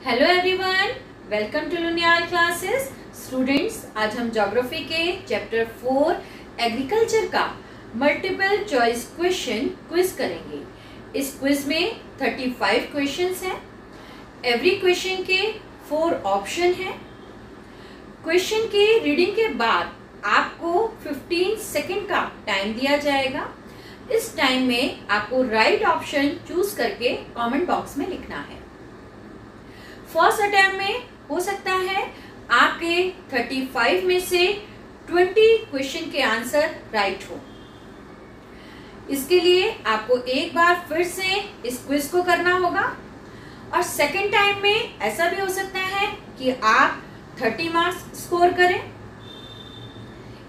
Hello everyone, welcome to Luniyal classes. Students, आज हम geography के चैप्टर 4 एग्रीकल्चर का मल्टीपल चॉइस क्वेश्चन क्विज करेंगे। इस क्विज में 35 क्वेश्चंस हैं। एवरी क्वेश्चन के 4 ऑप्शन हैं। क्वेश्चन के रीडिंग के बाद आपको 15 सेकेंड का टाइम दिया जाएगा। इस टाइम में आपको राइट ऑप्शन चूज करके कमेंट बॉक्स में लिखना है। फर्स्ट अटेम्प्ट में हो सकता है आपके 35 में से 20 क्वेश्चन के आंसर राइट हो। इसके लिए आपको एक बार फिर से इस क्विज को करना होगा और सेकेंड टाइम में ऐसा भी हो सकता है कि आप 30 मार्क्स स्कोर करें।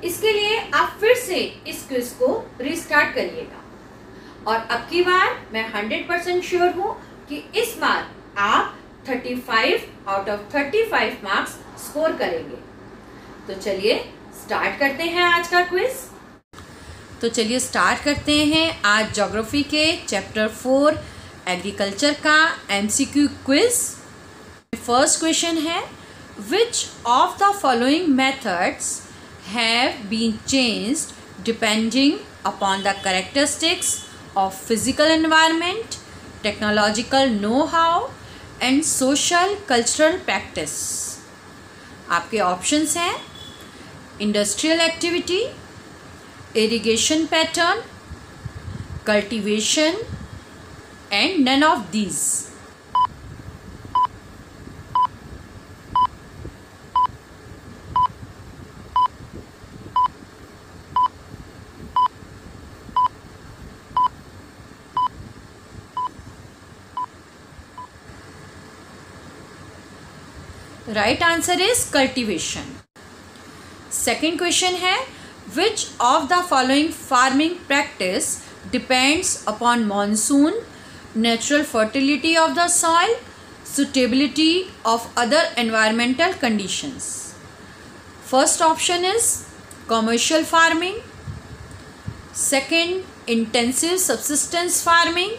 इसके लिए आप फिर से इस क्विज को रिस्टार्ट करिएगा और अब की बार मैं 100% श्योर हूं कि इस बार आप 35 आउट ऑफ 35 मार्क्स स्कोर करेंगे। तो चलिए स्टार्ट करते हैं आज का क्विज। तो चलिए स्टार्ट करते हैं आज ज्योग्राफी के चैप्टर 4 एग्रीकल्चर का एमसीक्यू क्विज। फर्स्ट क्वेश्चन है, which of the following methods have been changed depending upon the characteristics of physical environment, technological know how and social cultural practice. आपके options हैं industrial activity, irrigation pattern, cultivation and none of these. Right answer is cultivation. Second question है, which of the following farming practice depends upon monsoon, natural fertility of the soil, suitability of other environmental conditions. First option is commercial farming, second intensive subsistence farming,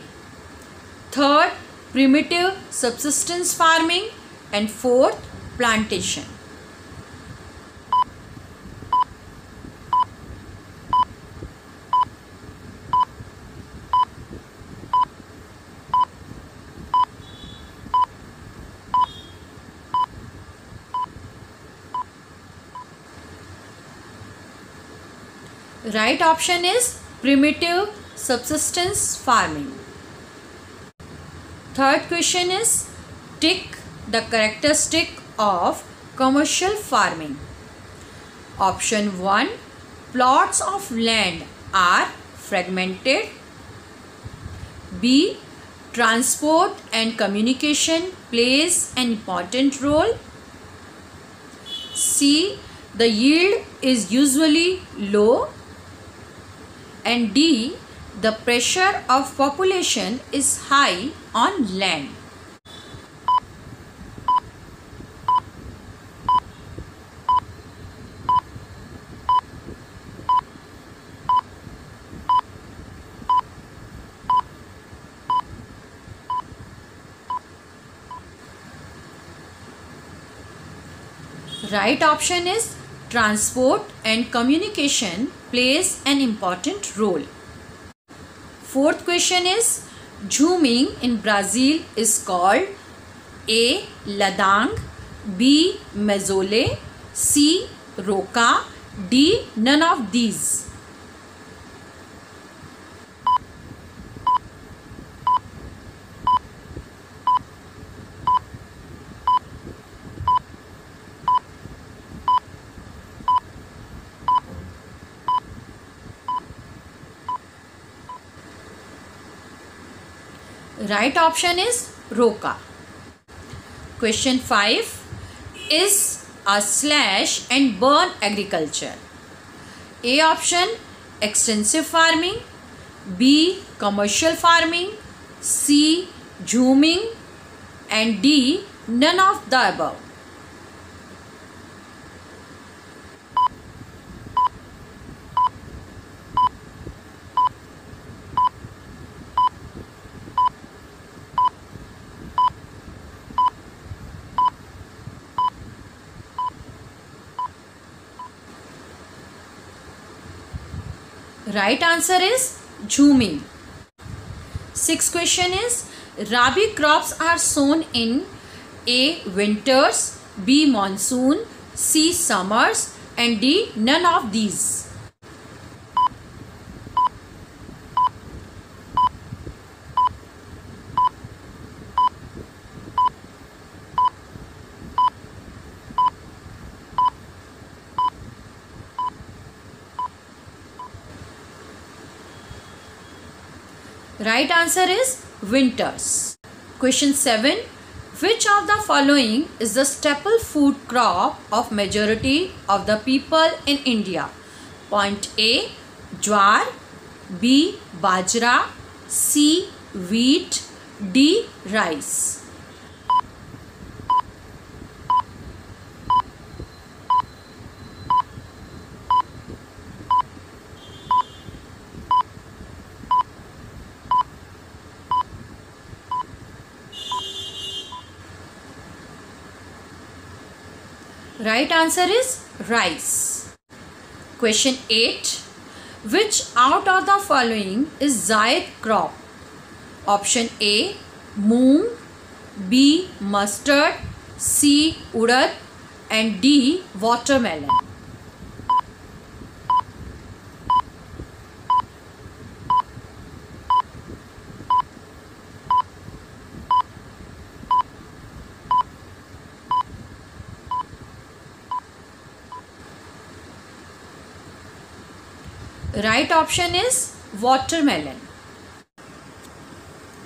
third primitive subsistence farming and fourth plantation. Right option is primitive subsistence farming. Third question is, tick the characteristic of commercial farming. Option 1, plots of land are fragmented. B, transport and communication plays an important role. C, the yield is usually low. And D, the pressure of population is high on land. Right option is transport and communication plays an important role. Fourth question is, zooming in Brazil is called A, ladang, B, mezole, C, roca, D, none of these. Right option is roca. Question 5 is a slash and burn agriculture. A option, extensive farming, B, commercial farming, C, zooming and D, none of the above. Right answer is Jhumi. Sixth question is, Rabi crops are sown in A. Winters, B. Monsoon, C. Summers and D. None of these. Right answer is winters. Question 7. Which of the following is the staple food crop of majority of the people in India? Point A. Jowar, B. Bajra, C. Wheat, D. Rice. Right answer is rice. Question 8. Which out of the following is Zaid crop? Option A. Moong, B. Mustard, C. Urad and D. Watermelon. Right option is watermelon.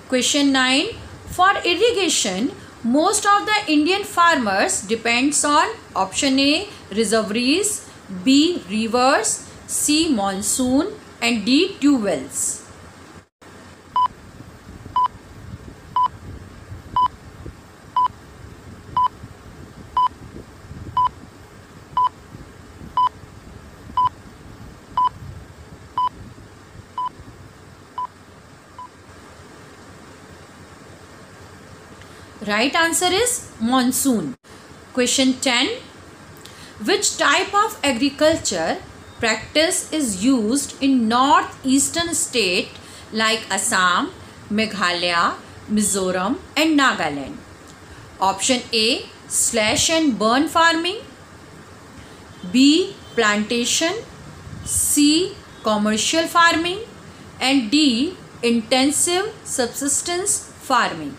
Question 9. For irrigation, most of the Indian farmers depends on option A. reservoirs, B. rivers, C. monsoon and D. tube wells. Right answer is monsoon. Question 10. Which type of agriculture practice is used in northeastern state like Assam, Meghalaya, Mizoram and Nagaland? Option A. Slash and burn farming, B. plantation, C. commercial farming and D. intensive subsistence farming.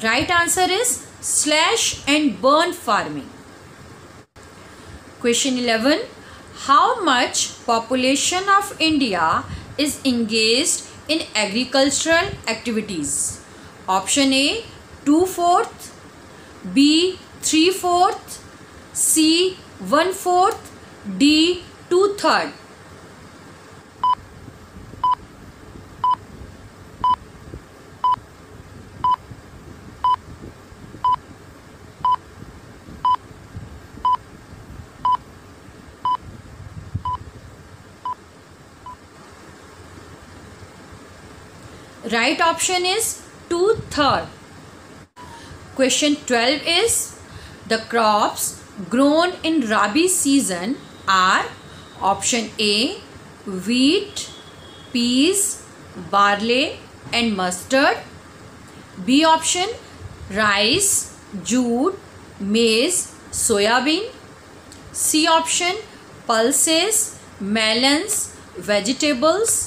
Right answer is slash and burn farming. Question 11. How much population of India is engaged in agricultural activities? Option A. 2/4, B. 3/4, C. 1/4, D. 2/3. Right option is 2/3. Question 12 is, the crops grown in Rabi season are option A. wheat, peas, barley and mustard, B option rice, jute, maize, soyabean, C option pulses, melons, vegetables,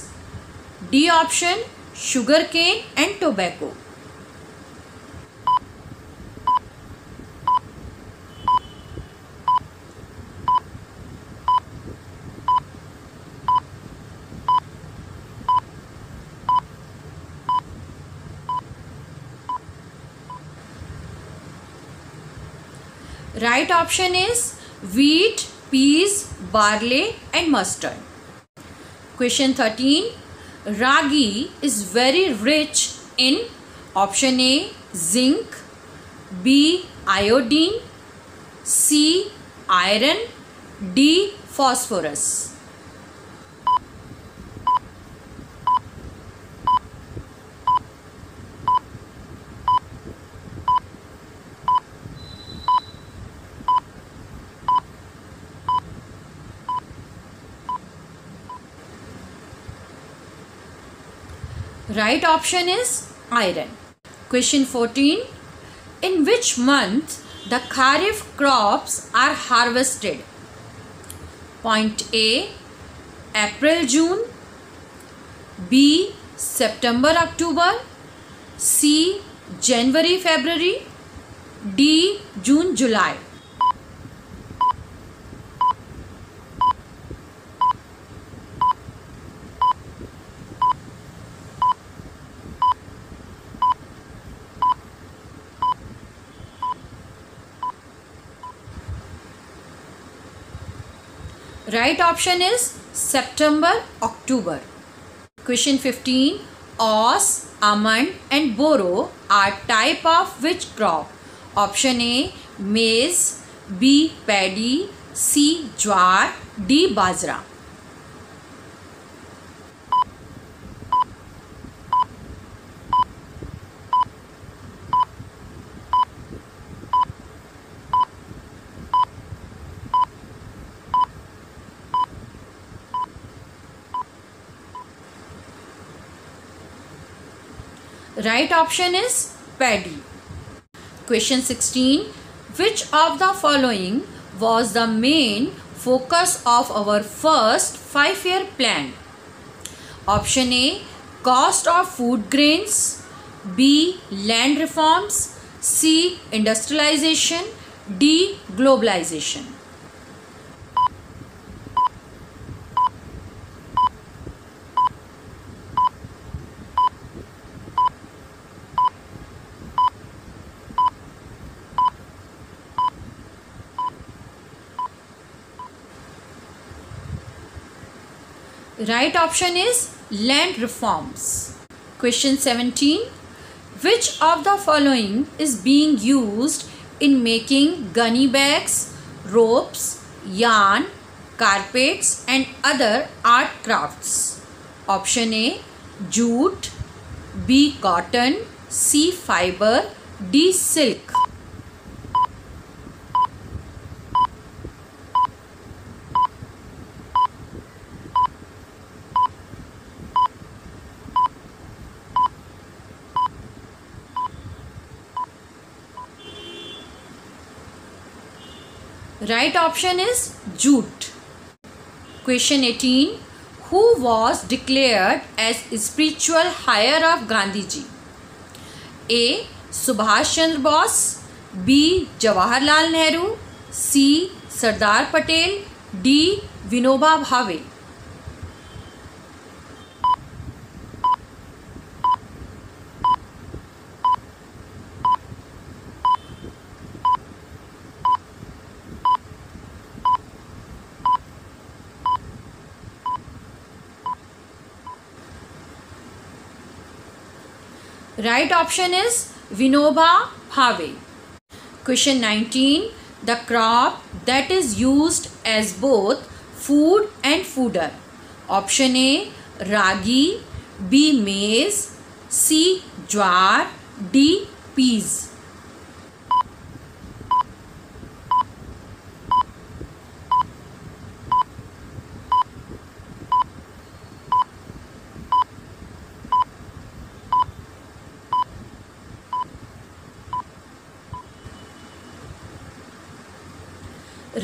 D option sugarcane and tobacco. Right option is wheat, peas, barley and mustard. Question 13. Ragi is very rich in option A. zinc, B. iodine, C. Iron, D. Phosphorus. Right option is iron. Question 14. In which month the Kharif crops are harvested? Point A. April June, B. September October, C. January February, D. June July. Right option is September October. Question 15. Os, almond and boro are type of which crop? Option A. Maize, B. Paddy, C. Jowar, D. Bajra. Right option is paddy. Question 16. Which of the following was the main focus of our first 5-year plan? Option A. Cost of food grains, B. Land reforms, C. Industrialization, D. Globalization. Right option is land reforms. Question 17. Which of the following is being used in making gunny bags, ropes, yarn, carpets and other art crafts? Option A. Jute, B. Cotton, C. Fiber, D. Silk. Right option is jute. Question 18. Who was declared as spiritual heir of Gandhiji? A. Subhash Chandra Bose, B. Jawaharlal Nehru, C. Sardar Patel, D. Vinoba Bhave. Right option is Vinoba Bhave. Question 19. The crop that is used as both food and fooder. Option A. Ragi, B. Maize, C. Jowar, D. Peas.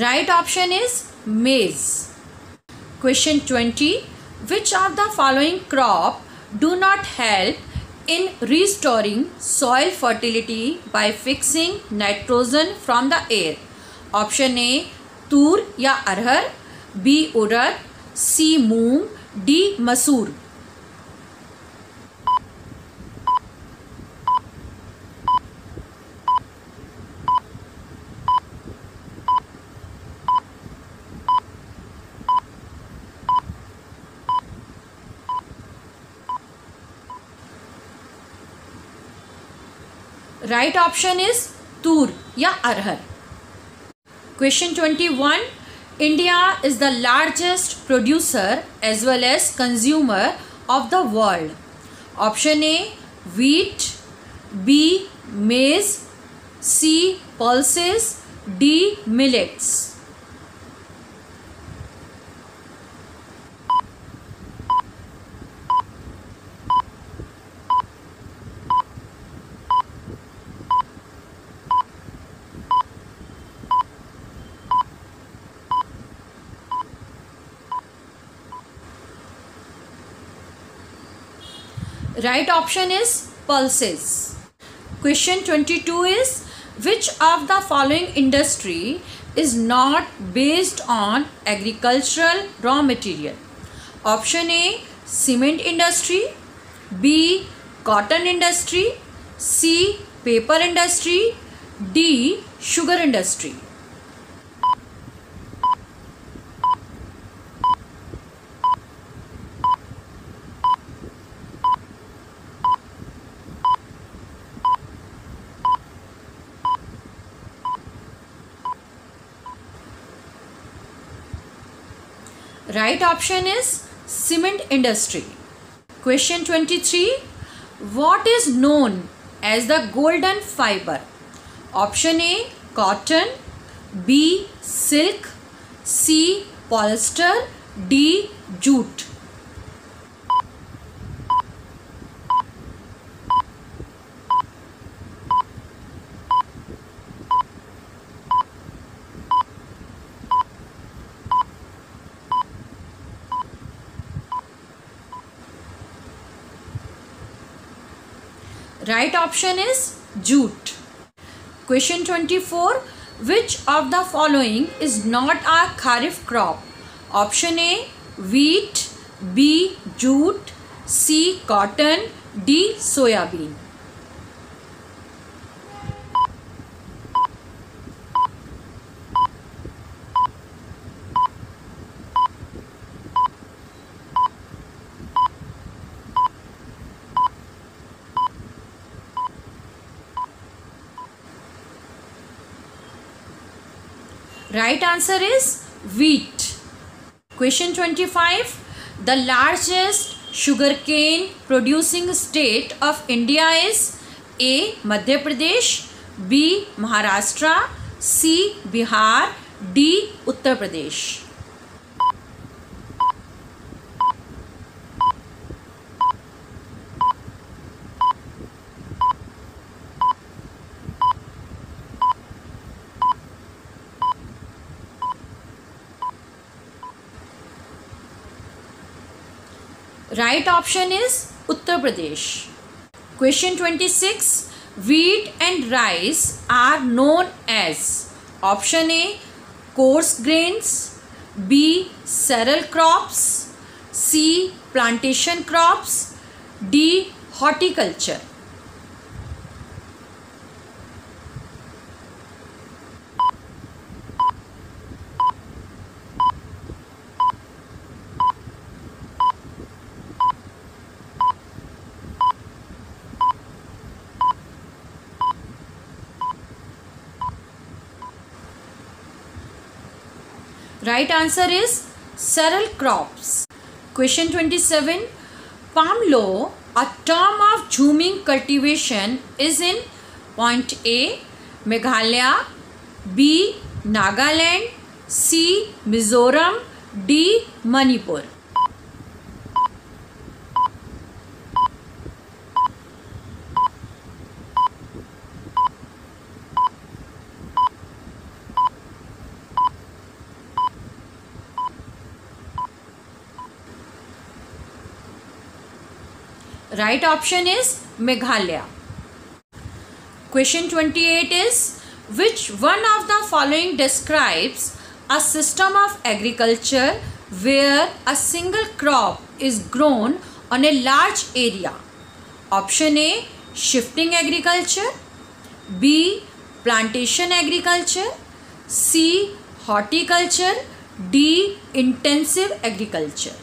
Right option is maize. Question 20. Which of the following crop do not help in restoring soil fertility by fixing nitrogen from the air? Option A. Tur या अरहर, B. उड़द, C. मूंग, D. मसूर. Right option is tur या अरहर. Question 21. India is the largest producer as well as consumer of the world. Option A, wheat. B, maize. C, pulses. D, millets. Right option is pulses. Question 22 is, which of the following industry is not based on agricultural raw material? Option A, cement industry. B, cotton industry. C, paper industry. D, sugar industry. Right option is cement industry. Question 23. What is known as the golden fiber? Option A, cotton. B, silk. C, polyester. D, jute. Right option is jute. Question 24. Which of the following is not a kharif crop? Option A, wheat. B, jute. C, cotton. D, soyabean. Right answer is wheat. Question 25. The largest sugarcane producing state of India is A, Madhya Pradesh. B, Maharashtra. C, Bihar. D, Uttar Pradesh. Right option is Uttar Pradesh. Question 26. Wheat and rice are known as option A, coarse grains. B, cereal crops. C, plantation crops. D, horticulture. Right answer is cereal crops. Question 27. Palm law, a term of zooming cultivation, is in point A, Meghalaya. B, Nagaland. C, Mizoram. D, Manipur. Right option is Meghalaya. Question 28 is, which one of the following describes a system of agriculture where a single crop is grown on a large area? Option A, shifting agriculture. B, plantation agriculture. C, horticulture. D, intensive agriculture.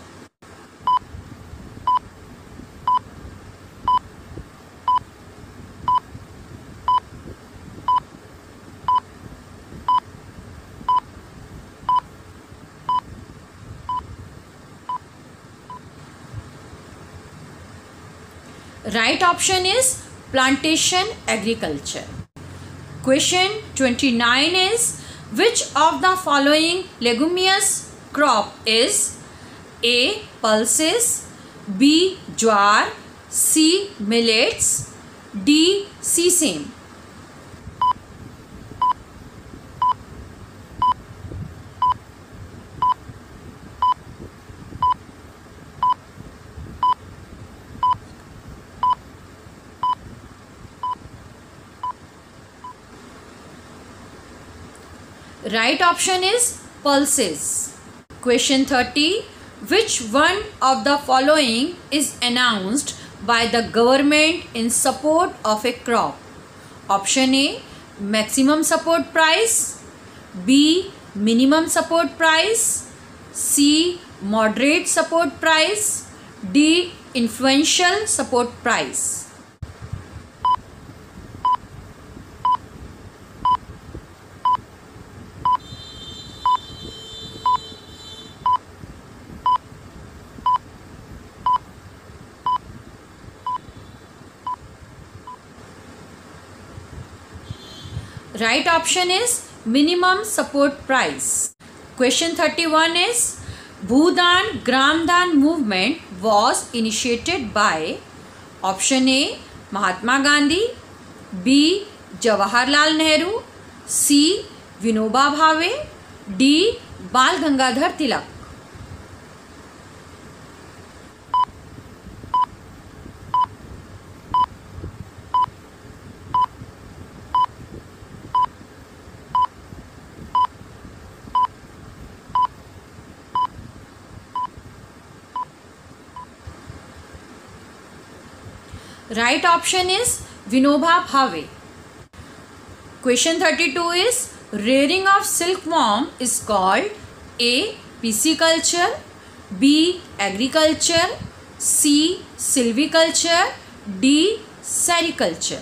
Right option is plantation agriculture. Question 29 is, which of the following leguminous crop is A. pulses, B. jowar, C. millets, D. sesame? Right option is pulses. Question 30. Which one of the following is announced by the government in support of a crop? Option A. Maximum support price, B. Minimum support price, C. Moderate support price, D. Influential support price. Right option is minimum support price. Question 31 is, Bhudan Gramdan movement was initiated by option A. Mahatma Gandhi, B. Jawaharlal Nehru, C. Vinoba Bhave, D. Bal Gangadhar Tilak. Right option is Vinoba Bhave. Question 32 is, rearing of silkworm is called A. pisciculture, B. agriculture, C. silviculture, D. sericulture.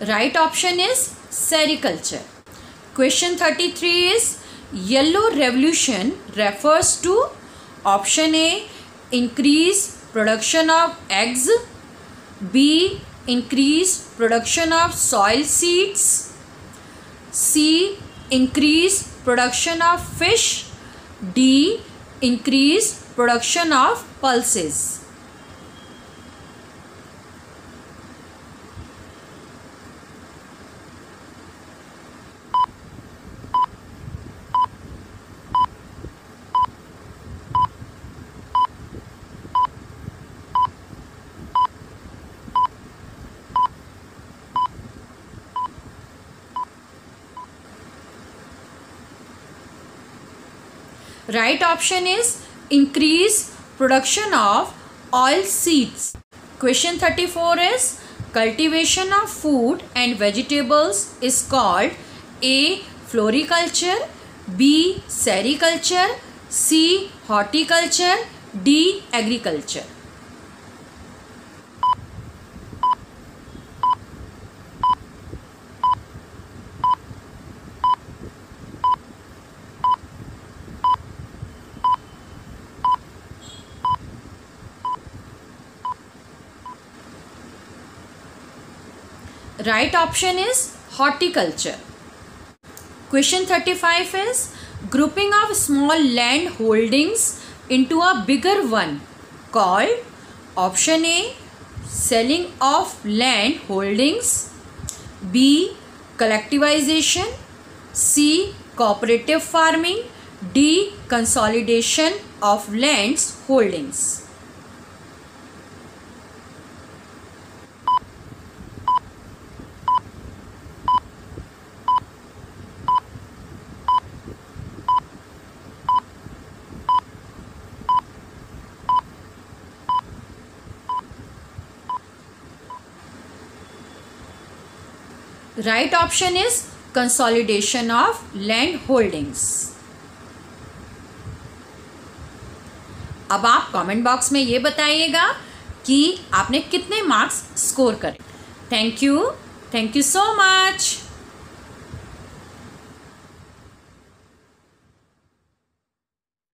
Right option is sericulture. Question 33 is, yellow revolution refers to option A. increase production of eggs, B. increase production of soil seeds, C. increase production of fish, D. increase production of pulses. Right option is increase production of oil seeds. Question 34 is, cultivation of food and vegetables is called A. floriculture, B. sericulture, C. horticulture, D. agriculture. Right option is horticulture. Question 35 is, grouping of small land holdings into a bigger one called option A. selling of land holdings, B. collectivization, C. cooperative farming, D. consolidation of lands holdings. Right option is consolidation of land holdings. अब आप comment box में ये बताइएगा कि आपने कितने marks score करे। Thank you so much.